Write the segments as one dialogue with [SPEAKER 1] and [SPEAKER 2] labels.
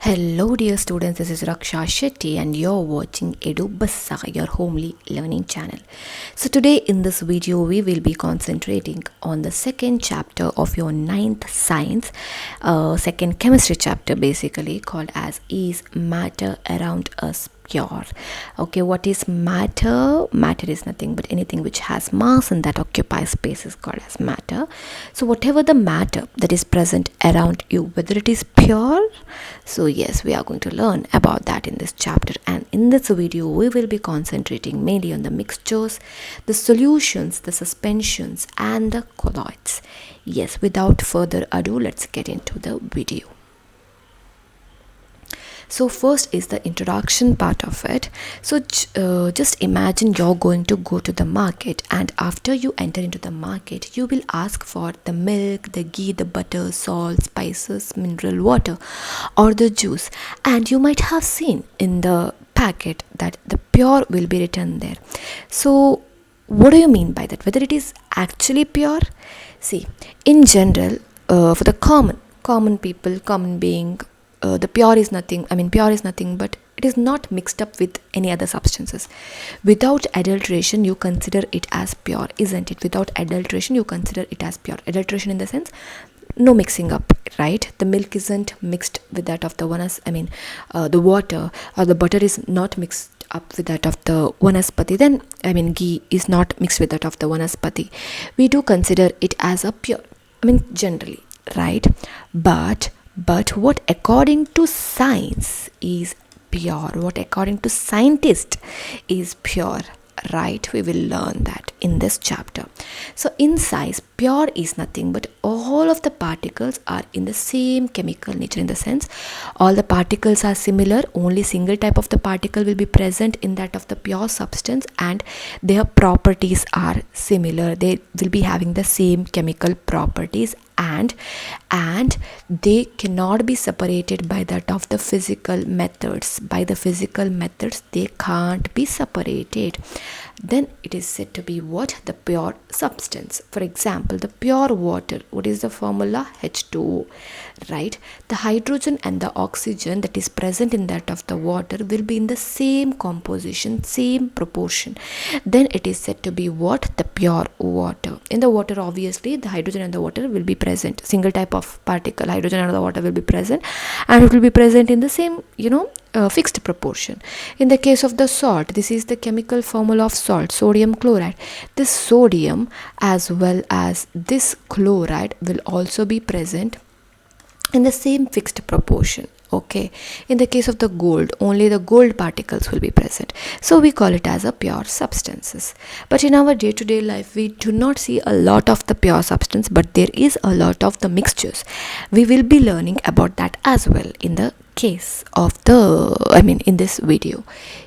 [SPEAKER 1] Hello dear students, this is Raksha Shetty and you're watching Edubassa, your homely learning channel. So today in this video we will be concentrating on the second chapter of your ninth science, second chemistry chapter basically, called as Is Matter Around Us Pure? Okay, what is matter? Matter is nothing but anything which has mass and that occupies space is called as matter. So whatever the matter that is present around you, whether it is pure, so yes, we are going to learn about that in this chapter, and in this video we will be concentrating mainly on the mixtures, the solutions, the suspensions and the colloids. Yes, without further ado, let's get into the video. So first is the introduction part of it. So just imagine you're going to go to the market, and after you enter into the market you will ask for the milk, the ghee, the butter, salt, spices, mineral water or the juice, and you might have seen in the packet that the pure will be written there. So what do you mean by that? Whether it is actually pure? See, in general, for the common people, common being, the pure is nothing but it is not mixed up with any other substances. Without adulteration you consider it as pure, isn't it? Without adulteration you consider it as pure. Adulteration in the sense no mixing up, right? The milk isn't mixed with that of the the water or the butter is not mixed up with that of the vanaspati, then ghee is not mixed with that of the vanaspati. We do consider it as a pure, generally, right? But what according to science is pure, what according to scientists is pure, right? We will learn that in this chapter. So in science, pure is nothing but all of the particles are in the same chemical nature, in the sense all the particles are similar, only single type of the particle will be present in that of the pure substance and their properties are similar. They will be having the same chemical properties and they cannot be separated by that of the physical methods. By the physical methods they can't be separated. Then it is said to be what? The pure substance. For example, the pure water, what is the formula? H2O, right? The hydrogen and the oxygen that is present in that of the water will be in the same composition, same proportion. Then it is said to be what? The pure water. In the water, obviously the hydrogen and the water will be present, single type of particle, hydrogen and the water will be present, and it will be present in the same fixed proportion. In the case of the salt, this is the chemical formula of salt, sodium chloride. This sodium as well as this chloride will also be present in the same fixed proportion. Okay, in the case of the gold, only the gold particles will be present, so we call it as a pure substances. But in our day-to-day life we do not see a lot of the pure substance, but there is a lot of the mixtures. We will be learning about that as well in the case of in this video.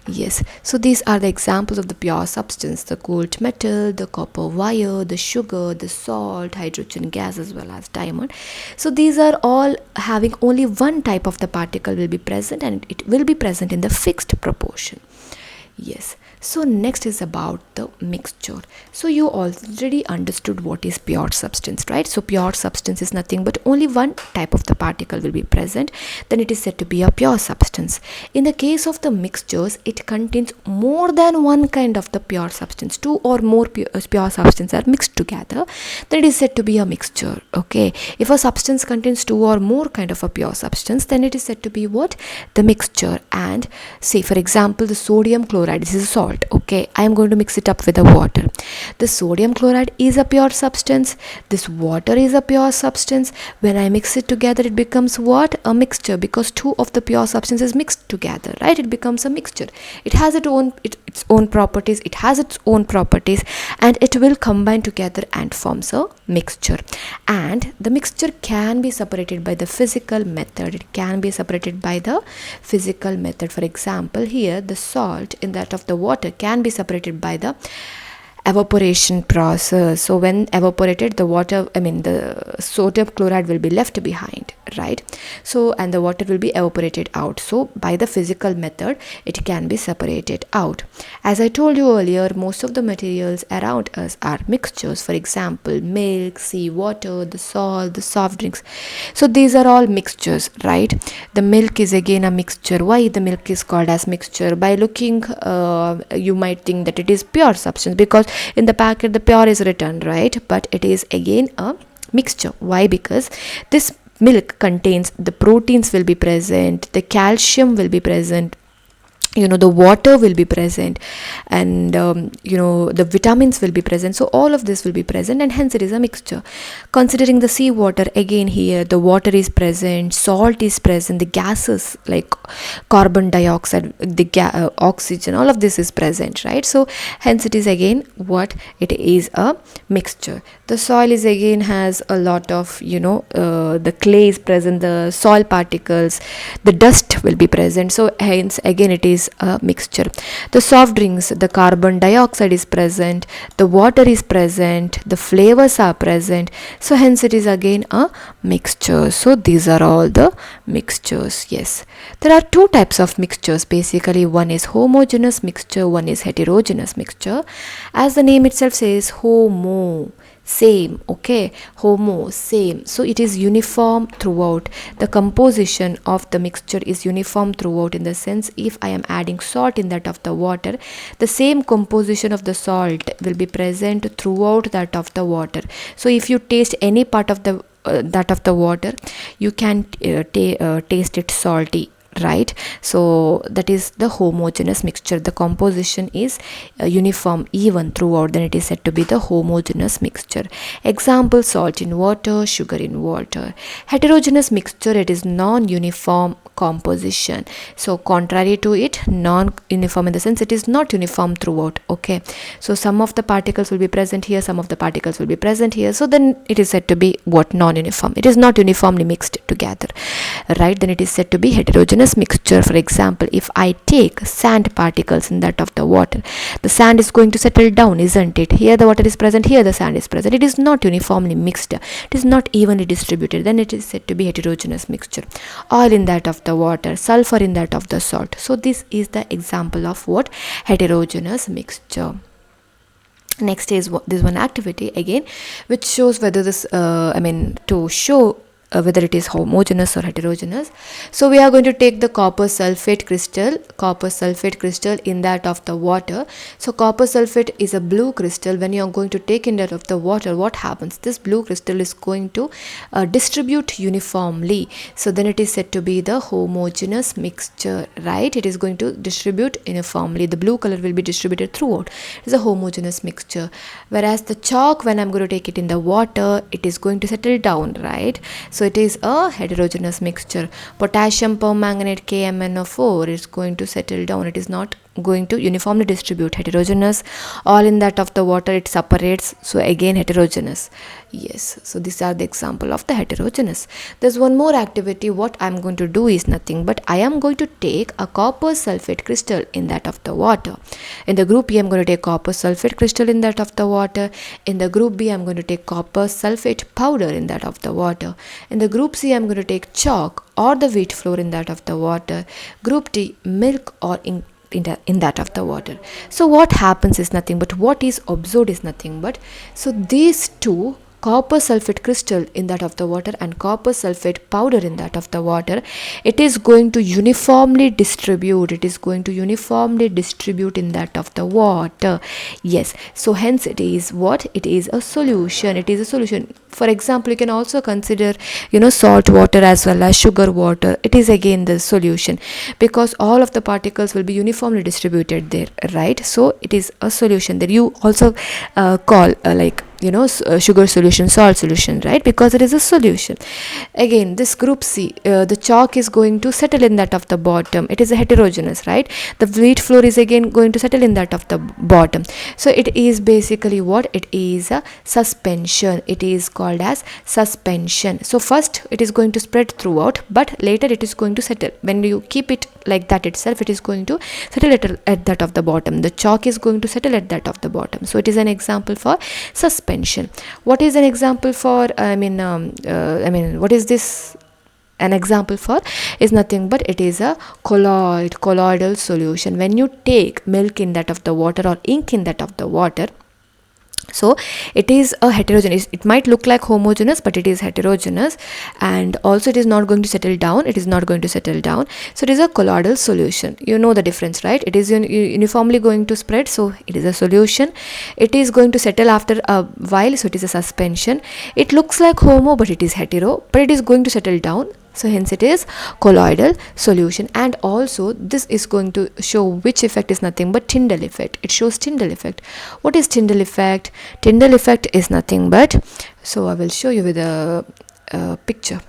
[SPEAKER 1] Yes, so these are the examples of the pure substance: the gold metal, the copper wire, the sugar, the salt, hydrogen gas as well as diamond. So these are all having only one type of the particle will be present, and it will be present in the fixed proportion. Yes, so next is about the mixture. So you already understood what is pure substance, right? So pure substance is nothing but only one type of the particle will be present, then it is said to be a pure substance. In the case of the mixtures, it contains more than one kind of the pure substance. Two or more pure substances are mixed together, then it is said to be a mixture. Okay, if a substance contains two or more kind of a pure substance, then it is said to be what? The mixture. And say for example the sodium chloride, this is salt. Okay, I am going to mix it up with the water. The sodium chloride is a pure substance, this water is a pure substance. When I mix it together, it becomes what? A mixture, because two of the pure substances mixed together, right? It becomes a mixture. It has its own properties, and it will combine together and forms a mixture. And the mixture can be separated by the physical method. For example, here the salt in that of the water can be separated by the evaporation process. So when evaporated, the water, the sodium chloride will be left behind, right? So and the water will be evaporated out. So by the physical method, it can be separated out. As I told you earlier, most of the materials around us are mixtures. For example, milk, sea water, the salt, the soft drinks. So these are all mixtures, right? The milk is again a mixture. Why the milk is called as mixture? By looking, you might think that it is pure substance, because in the packet the pure is written, right? But it is again a mixture. Why? Because this milk contains the proteins will be present, the calcium will be present, the water will be present, and the vitamins will be present. So all of this will be present, and hence it is a mixture. Considering the sea water, again here the water is present, salt is present, the gases like carbon dioxide, the oxygen, all of this is present, right? So hence it is again what it is, a mixture. The soil is again has a lot of the clay is present, the soil particles, the dust will be present. So hence again it is a mixture. The soft drinks, the carbon dioxide is present, the water is present, the flavors are present. So hence it is again a mixture. So these are all the mixtures. Yes, there are two types of mixtures basically. One is homogeneous mixture, one is heterogeneous mixture. As the name itself says, homo, same, okay, homo, same. So it is uniform throughout. The composition of the mixture is uniform throughout, in the sense, if I am adding salt in that of the water, the same composition of the salt will be present throughout that of the water. So if you taste any part of the that of the water, you can taste it salty, right? So that is the homogeneous mixture. The composition is uniform, even throughout, then it is said to be the homogeneous mixture. Example: salt in water, sugar in water. Heterogeneous mixture, it is non-uniform composition. So contrary to it, non-uniform in the sense it is not uniform throughout, okay? So some of the particles will be present here, some of the particles will be present here. So then it is said to be what? Non-uniform. It is not uniformly mixed together, right? Then it is said to be heterogeneous mixture. For example, if I take sand particles in that of the water, the sand is going to settle down, isn't it? Here the water is present, here the sand is present. It is not uniformly mixed, it is not evenly distributed. Then it is said to be heterogeneous mixture. Oil in that of the water, sulfur in that of the salt. So this is the example of what? Heterogeneous mixture. Next is this one activity again, which shows whether this to show whether it is homogeneous or heterogeneous. So we are going to take the copper sulfate crystal in that of the water. So copper sulfate is a blue crystal. When you are going to take in that of the water, what happens? This blue crystal is going to distribute uniformly. So then it is said to be the homogeneous mixture, right? It is going to distribute uniformly. The blue color will be distributed throughout. It is a homogeneous mixture. Whereas the chalk, when I'm going to take it in the water, it is going to settle down, right? So it is a heterogeneous mixture. Potassium permanganate KMnO4 is going to settle down. It is not going to uniformly distribute. Heterogeneous. All in that of the water, it separates. So again heterogeneous. Yes. So these are the example of the heterogeneous. There's one more activity. What I'm going to do is nothing but I am going to take a copper sulfate crystal in that of the water. In the group A, I'm going to take copper sulfate crystal in that of the water. In the group B, I'm going to take copper sulfate powder in that of the water. In the group C, I'm going to take chalk or the wheat flour in that of the water. Group D, milk or in that of the water. So what happens is nothing but what is observed is nothing but, so these two, copper sulfate crystal in that of the water and copper sulfate powder in that of the water, it is going to uniformly distribute. It is going to uniformly distribute in that of the water. Yes. So hence it is what? It is a solution. It is a solution. For example, you can also consider salt water as well as sugar water. It is again the solution, because all of the particles will be uniformly distributed there, right? So it is a solution that you also call sugar solution, salt solution, right? Because it is a solution. Again, this group C, the chalk is going to settle in that of the bottom. It is a heterogeneous, right? The wheat flour is again going to settle in that of the bottom. So it is basically what? It is a suspension. It is called as suspension. So first it is going to spread throughout, but later it is going to settle. When you keep it like that itself, it is going to settle at that of the bottom. The chalk is going to settle at that of the bottom. So it is an example for suspension. What is an example for, what is this an example for? Is nothing but it is a colloidal solution. When you take milk in that of the water or ink in that of the water, so it is a heterogeneous. It might look like homogeneous, but it is heterogeneous, and also it is not going to settle down. It is not going to settle down. So it is a colloidal solution. You know the difference, right? It is uniformly going to spread, so it is a solution. It is going to settle after a while, so it is a suspension. It looks like homo, but it is hetero, but it is going to settle down. So hence it is colloidal solution. And also this is going to show which effect is nothing but Tyndall effect. It shows Tyndall effect. What is Tyndall effect? Tyndall effect is nothing but, so I will show you with a picture.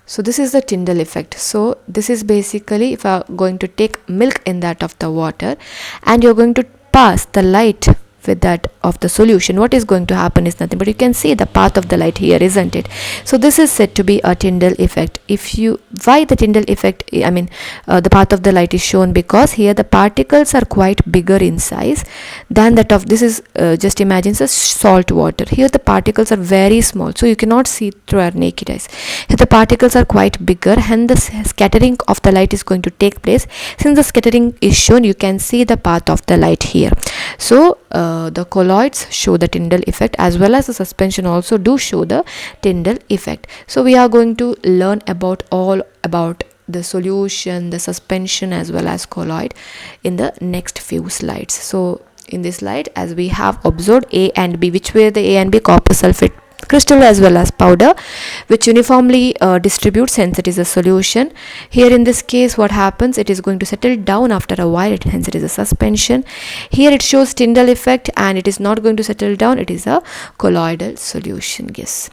[SPEAKER 1] So this is the Tyndall effect. So this is basically, if you are going to take milk in that of the water and you're going to pass the light with that of the solution, what is going to happen is nothing but you can see the path of the light here, isn't it? So this is said to be a Tyndall effect. Why the Tyndall effect? The path of the light is shown because here the particles are quite bigger in size than that of, this is just imagine a salt water. Here the particles are very small, so you cannot see through our naked eyes. Here the particles are quite bigger, and the scattering of the light is going to take place. Since the scattering is shown, you can see the path of the light here. So the colloids show the Tyndall effect, as well as the suspension also do show the Tyndall effect. So we are going to learn all about the solution, the suspension, as well as colloid in the next few slides. So in this slide, as we have observed A and B, which were the A and B? Copper sulfate crystal as well as powder, which uniformly distributes, hence it is a solution. Here in this case, what happens? It is going to settle down after a while, hence it is a suspension. Here it shows Tyndall effect, and it is not going to settle down. It is a colloidal solution. Yes.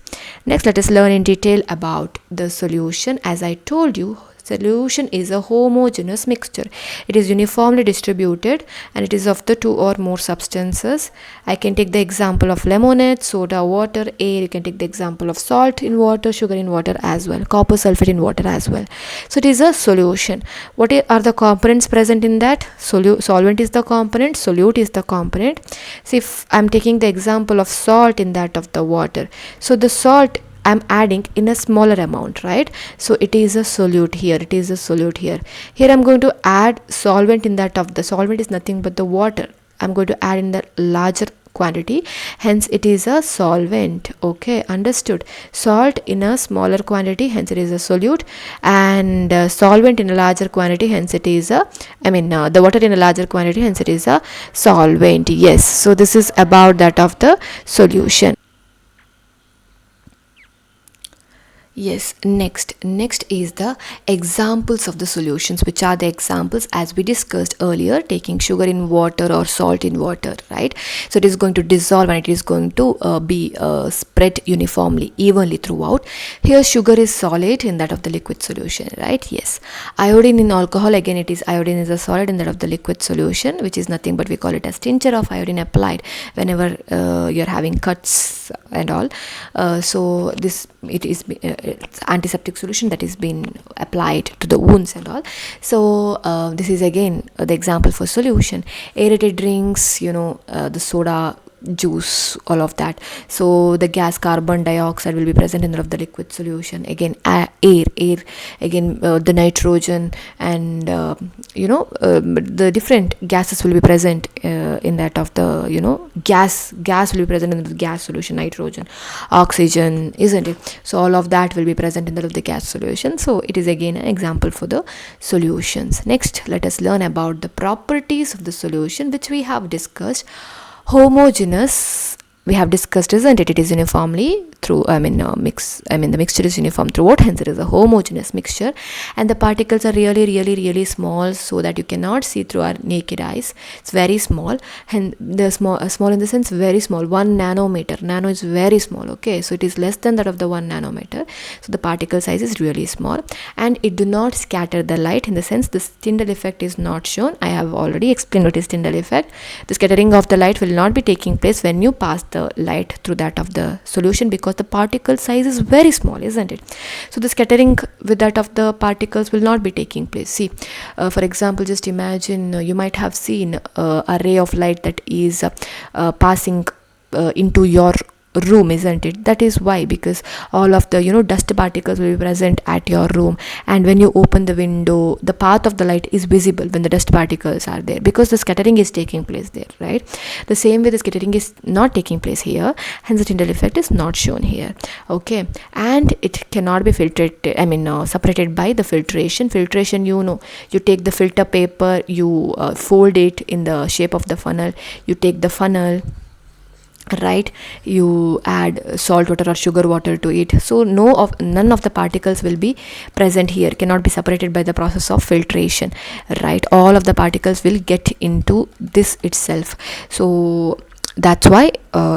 [SPEAKER 1] Next, let us learn in detail about the solution. As I told you, solution is a homogeneous mixture. It is uniformly distributed, and it is of the two or more substances. I can take the example of lemonade, soda, water, air. You can take the example of salt in water, sugar in water as well, copper sulfate in water as well. So it is a solution. What are the components present in that? Solvent is the component, solute is the component. See, if I'm taking the example of salt in that of the water, so the salt I'm adding in a smaller amount, right? So it is a solute here. It is a solute here. Here I'm going to add solvent in that of the solvent is nothing but the water. I'm going to add in the larger quantity, hence it is a solvent. Okay, understood. Salt in a smaller quantity, hence it is a solute, and solvent in a larger quantity, hence it is a the water in a larger quantity, hence it is a solvent. Yes, so this is about that of the solution. Yes, next is the examples of the solutions, which are the examples as we discussed earlier, taking sugar in water or salt in water, right? So it is going to dissolve, and it is going to be spread uniformly, evenly throughout. Here sugar is solid in that of the liquid solution, right? Yes. Iodine in alcohol, again it is iodine is a solid in that of the liquid solution, which is nothing but we call it as tincture of iodine applied whenever you're having cuts and all. So this it is it's antiseptic solution that is being applied to the wounds and all. So this is again the example for solution. Aerated drinks, the soda, juice, all of that. So the gas carbon dioxide will be present in the liquid solution. Again air again the nitrogen, and the different gases will be present in that of the gas will be present in the gas solution, nitrogen, oxygen, isn't it? So all of that will be present in the gas solution. So it is again an example for the solutions. Next, let us learn about the properties of the solution, which we have discussed. Homogeneous we have discussed, isn't it? It is uniformly through, the mixture is uniform throughout, hence it is a homogeneous mixture, and the particles are really small, so that you cannot see through our naked eyes. It's very small, and the small in the sense very small, 1 nanometer. Nano is very small, okay, so it is less than that of the 1 nanometer. So the particle size is really small, and it do not scatter the light, in the sense this Tyndall effect is not shown. I have already explained what is Tyndall effect. The scattering of the light will not be taking place when you pass the light through that of the solution, because the particle size is very small, isn't it? So the scattering with that of the particles will not be taking place. See, for example, just imagine, you might have seen a ray of light that is passing into your room, isn't it? That is why, because all of the dust particles will be present at your room, and when you open the window, the path of the light is visible when the dust particles are there, because the scattering is taking place there, right? The same way the scattering is not taking place here, hence the Tyndall effect is not shown here, okay? And it cannot be separated by the filtration. You take the filter paper, you fold it in the shape of the funnel, you take the funnel, right, you add salt water or sugar water to it, so none of the particles will be present here, cannot be separated by the process of filtration, right? All of the particles will get into this itself, so that's why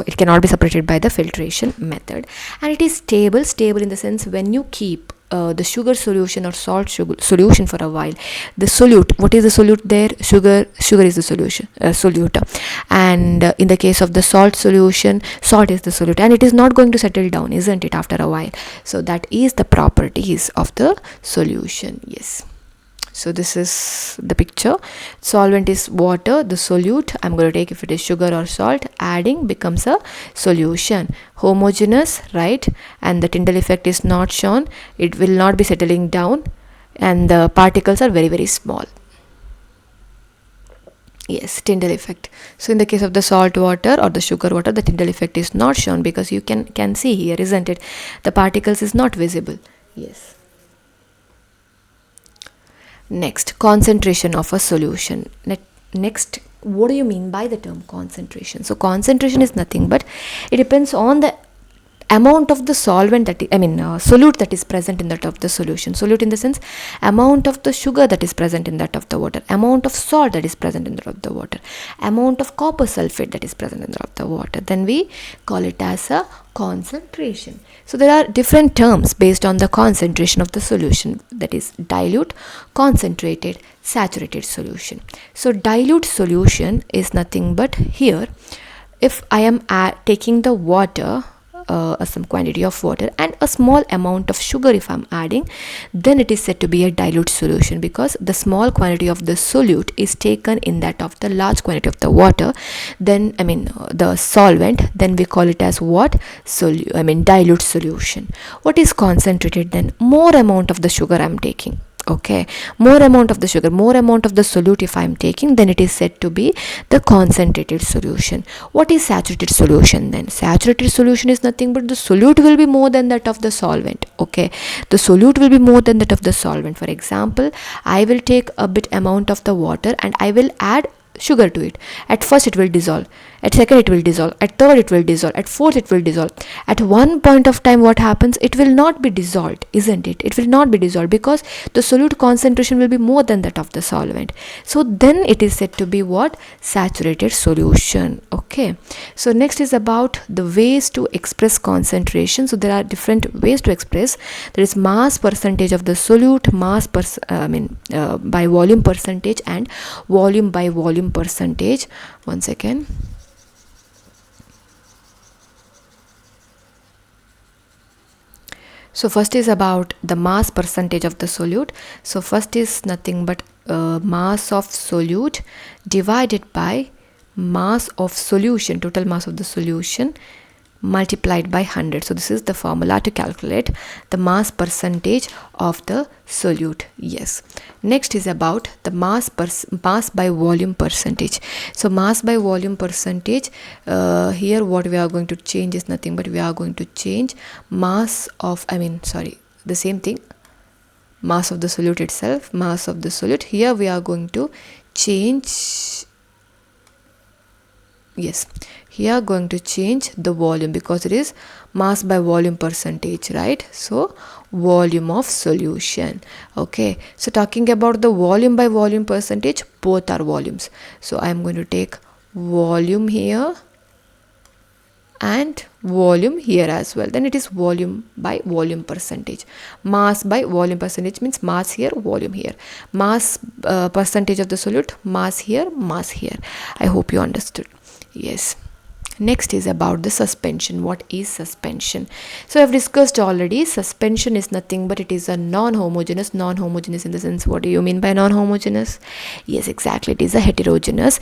[SPEAKER 1] it cannot be separated by the filtration method. And it is stable in the sense, when you keep the sugar solution or salt solution for a while, the solute, what is the solute there? Sugar is the solution, solute, and in the case of the salt solution, salt is the solute, and it is not going to settle down, isn't it, after a while? So that is the properties of the solution. Yes, so this is the picture. Solvent is water, the solute I'm going to take, if it is sugar or salt, adding becomes a solution. Homogeneous, right? And the Tyndall effect is not shown, it will not be settling down, and the particles are very small. Yes, Tyndall effect. So in the case of the salt water or the sugar water, the Tyndall effect is not shown, because you can see here, isn't it, the particles is not visible. Yes. Next, concentration of a solution. Next, what do you mean by the term concentration? So concentration is nothing but it depends on the amount of the solvent that solute that is present in that of the solution. Solute in the sense, amount of the sugar that is present in that of the water, amount of salt that is present in that of the water, amount of copper sulfate that is present in that of the water, then we call it as a concentration. So there are different terms based on the concentration of the solution, that is dilute, concentrated, saturated solution. So dilute solution is nothing but, here if I am taking the water, some quantity of water and a small amount of sugar if I'm adding, then it is said to be a dilute solution, because the small quantity of the solute is taken in that of the large quantity of the water, then the solvent, then we call it as what? Dilute solution. What is concentrated then? More amount of the sugar I'm taking. Okay, more amount of the sugar, more amount of the solute if I am taking, then it is said to be the concentrated solution. What is saturated solution then? Saturated solution is nothing but the solute will be more than that of the solvent. Okay, the solute will be more than that of the solvent. For example, I will take a bit amount of the water and I will add sugar to it. At first it will dissolve, at second it will dissolve, at third it will dissolve, at fourth it will dissolve. At one point of time what happens? It will not be dissolved, isn't it? It will not be dissolved because the solute concentration will be more than that of the solvent. So then it is said to be what? Saturated solution. Okay, so next is about the ways to express concentration. So there are different ways to express. There is mass percentage of the solute, mass by volume percentage, and volume by volume percentage. One second. So first is about the mass percentage of the solute. So first is nothing but mass of solute divided by mass of solution, total mass of the solution, multiplied by 100. So this is the formula to calculate the mass percentage of the solute. Yes. Next is about the mass by volume percentage. So mass by volume percentage, here what we are going to change is nothing but we are going to change mass of, the same thing, mass of the solute itself, mass of the solute. Here we are going to change, yes, here going to change the volume because it is mass by volume percentage, right? So volume of solution. Okay, so talking about the volume by volume percentage, both are volumes. So I am going to take volume here and volume here as well. Then it is volume by volume percentage. Mass by volume percentage means mass here, volume here. Mass percentage of the solute, mass here, mass here. I hope you understood. Yes. Next is about the suspension. What is suspension? So I've discussed already, suspension is nothing but it is a non-homogeneous. Non-homogeneous in the sense, what do you mean by non-homogeneous? Yes, exactly, it is a heterogeneous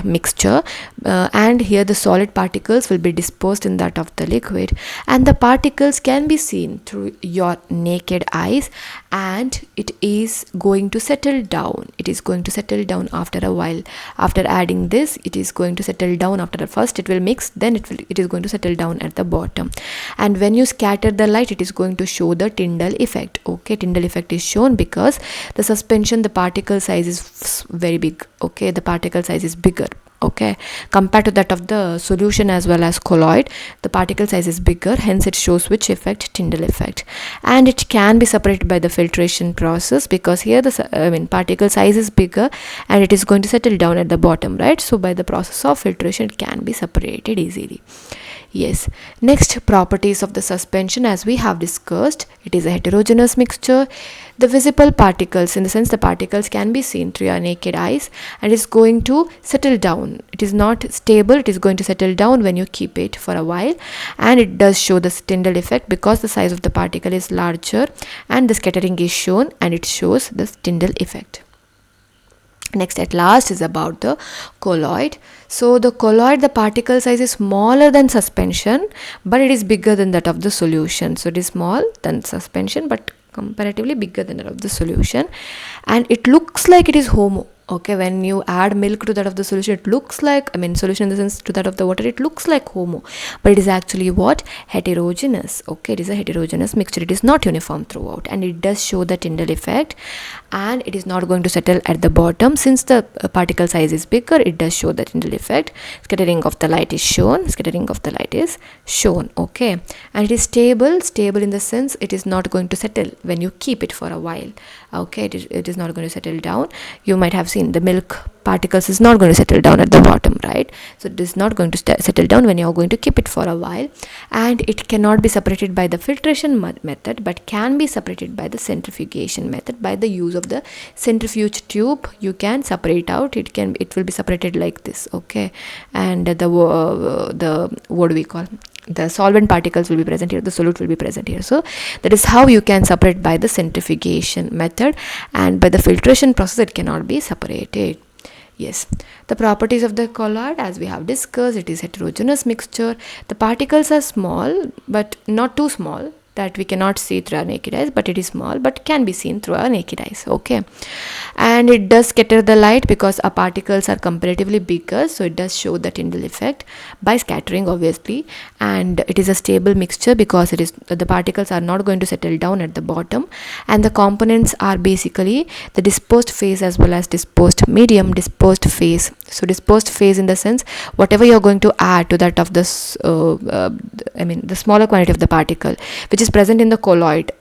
[SPEAKER 1] mixture, and here the solid particles will be dispersed in that of the liquid, and the particles can be seen through your naked eyes, and it is going to settle down. It is going to settle down after a while. After adding this, it is going to settle down. After first it will mix, then it is going to settle down at the bottom, and when you scatter the light, it is going to show the Tyndall effect. Okay, Tyndall effect is shown because the suspension, the particle size is very big. Okay, the particle size is bigger. Okay, compared to that of the solution as well as colloid, the particle size is bigger, hence it shows which effect? Tyndall effect. And it can be separated by the filtration process because here the particle size is bigger and it is going to settle down at the bottom, right? So by the process of filtration it can be separated easily. Yes, next, properties of the suspension. As we have discussed, it is a heterogeneous mixture. The visible particles, in the sense the particles can be seen through your naked eyes, and it's going to settle down. It is not stable, it is going to settle down when you keep it for a while, and it does show the Tyndall effect because the size of the particle is larger and the scattering is shown, and it shows the Tyndall effect. Next, at last, is about the colloid. So the colloid, the particle size is smaller than suspension, but it is bigger than that of the solution. So it is small than suspension, but comparatively bigger than that of the solution, and it looks like it is homo. Okay, when you add milk to that of the solution, it looks like, solution in the sense to that of the water, it looks like homo, but it is actually what? Heterogeneous. Okay, it is a heterogeneous mixture. It is not uniform throughout, and it does show the Tyndall effect, and it is not going to settle at the bottom. Since the particle size is bigger, it does show the Tyndall effect. Scattering of the light is shown. Okay, and it is stable in the sense it is not going to settle when you keep it for a while. Okay, it is not going to settle down. You might have seen the milk particles is not going to settle down at the bottom, right? So it is not going to settle down when you are going to keep it for a while, and it cannot be separated by the filtration method, but can be separated by the centrifugation method. By the use of the centrifuge tube, you can separate out. It will be separated like this. Okay, and the what do we call, the solvent particles will be present here, the solute will be present here. So that is how you can separate by the centrifugation method, and by the filtration process it cannot be separated. Yes, the properties of the colloid, as we have discussed, it is heterogeneous mixture. The particles are small, but not too small that we cannot see through our naked eyes, but it is small but can be seen through our naked eyes. Okay, and it does scatter the light because our particles are comparatively bigger, so it does show the Tyndall effect by scattering, obviously. And it is a stable mixture because the particles are not going to settle down at the bottom, and the components are basically the dispersed phase as well as dispersed medium. Dispersed phase, so dispersed phase in the sense whatever you are going to add to that of this the smaller quantity of the particle which is present in the colloid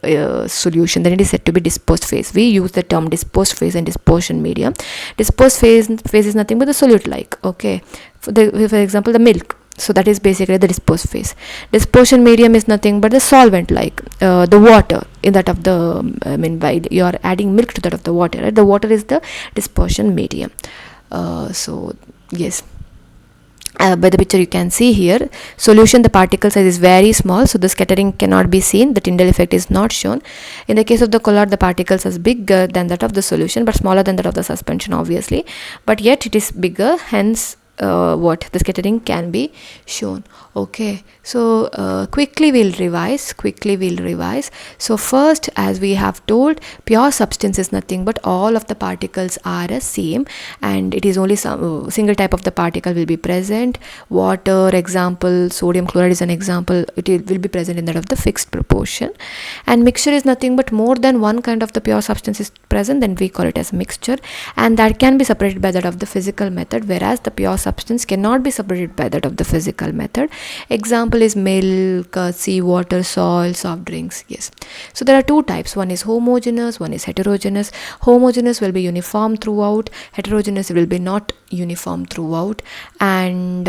[SPEAKER 1] solution, then it is said to be dispersed phase. We use the term dispersed phase and dispersion medium. Dispersed phase is nothing but the solute like. Okay, for example, the milk. So that is basically the dispersed phase. Dispersion medium is nothing but the solvent like the water in that of the while you are adding milk to that of the water, right? The water is the dispersion medium. So yes, by the picture you can see here, solution, the particle size is very small, so the scattering cannot be seen. The Tyndall effect is not shown. In the case of the colloid, the particles is bigger than that of the solution but smaller than that of the suspension, obviously, but yet it is bigger, hence the scattering can be shown. Okay, so quickly we'll revise. So first, as we have told, pure substance is nothing but all of the particles are the same, and it is only some single type of the particle will be present. Water, example, sodium chloride is an example. It will be present in that of the fixed proportion. And mixture is nothing but more than one kind of the pure substance is present, then we call it as mixture, and that can be separated by that of the physical method, whereas the pure substance substance cannot be separated by that of the physical method. Example is milk, sea water, salt, soft drinks. Yes. So there are two types. One is homogeneous, one is heterogeneous. Homogeneous will be uniform throughout. Heterogeneous will be not uniform throughout. And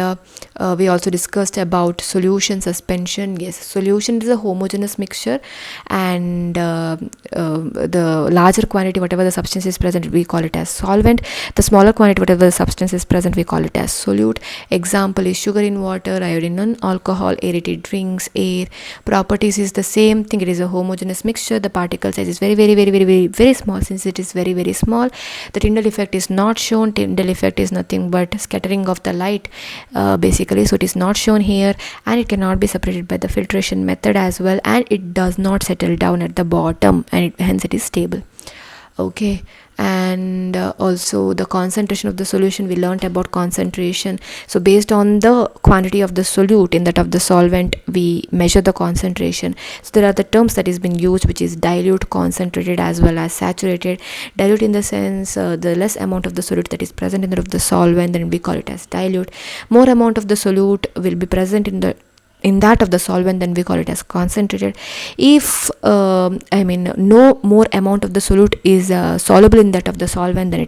[SPEAKER 1] we also discussed about solution, suspension. Yes, solution is a homogeneous mixture, and the larger quantity, whatever the substance is present, we call it as solvent. The smaller quantity, whatever the substance is present, we call it as solute. Example is sugar in water, iodine in alcohol, aerated drinks, air. Properties is the same thing. It is a homogeneous mixture. The particle size is very small. Since it is very small, the Tyndall effect is not shown. Tyndall effect is nothing but scattering of the light, basically. So it is not shown here, and it cannot be separated by the filtration method as well, and it does not settle down at the bottom, and hence it is stable. Okay. And also the concentration of the solution, we learnt about concentration. So based on the quantity of the solute in that of the solvent, we measure the concentration. So there are the terms that is been used, which is dilute, concentrated, as well as saturated. Dilute in the sense the less amount of the solute that is present in that of the solvent, then we call it as dilute. More amount of the solute will be present in that of the solvent, then we call it as concentrated. If no more amount of the solute is soluble in that of the solvent, then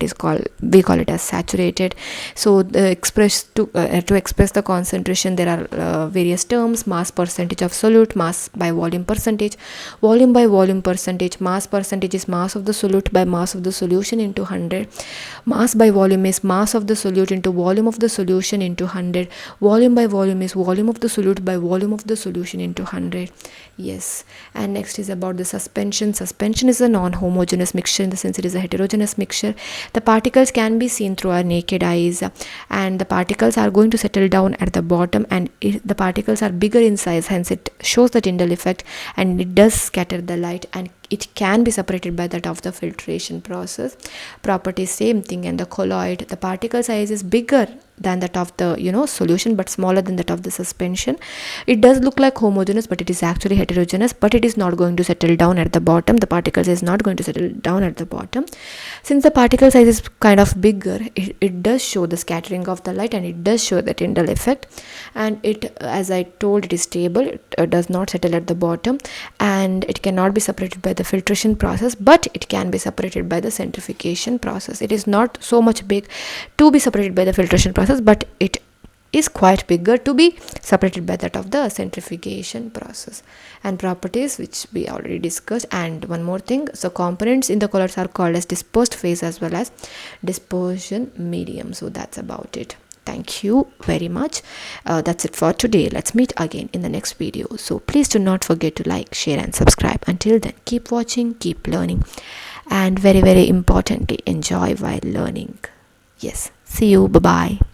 [SPEAKER 1] we call it as saturated. So to express the concentration, there are various terms: mass percentage of solute, mass by volume percentage, volume by volume percentage. Mass percentage is mass of the solute by mass of the solution into 100. Mass by volume is mass of the solute into volume of the solution into 100. Volume by volume is volume of the solute by volume of the solution into 100. Yes. And next is about the suspension. Suspension is a non-homogeneous mixture in the sense it is a heterogeneous mixture. The particles can be seen through our naked eyes, and the particles are going to settle down at the bottom, and the particles are bigger in size, hence it shows the Tyndall effect, and it does scatter the light, and it can be separated by that of the filtration process. Properties same thing. And the colloid, the particle size is bigger than that of the solution, but smaller than that of the suspension. It does look like homogeneous, but it is actually heterogeneous, but it is not going to settle down at the bottom. The particle size is not going to settle down at the bottom. Since the particle size is kind of bigger, it does show the scattering of the light, and it does show the Tyndall effect. And it, as I told, it is stable. It does not settle at the bottom, and it cannot be separated by the filtration process, but it can be separated by the centrifugation process. It is not so much big to be separated by the filtration process, but it is quite bigger to be separated by that of the centrifugation process. And properties, which we already discussed. And one more thing, so components in the colloids are called as dispersed phase as well as dispersion medium. So that's about it. Thank you very much. That's it for today. Let's meet again in the next video. So please do not forget to like, share and subscribe. Until then, keep watching, keep learning, and very importantly, enjoy while learning. Yes. See you. Bye-bye.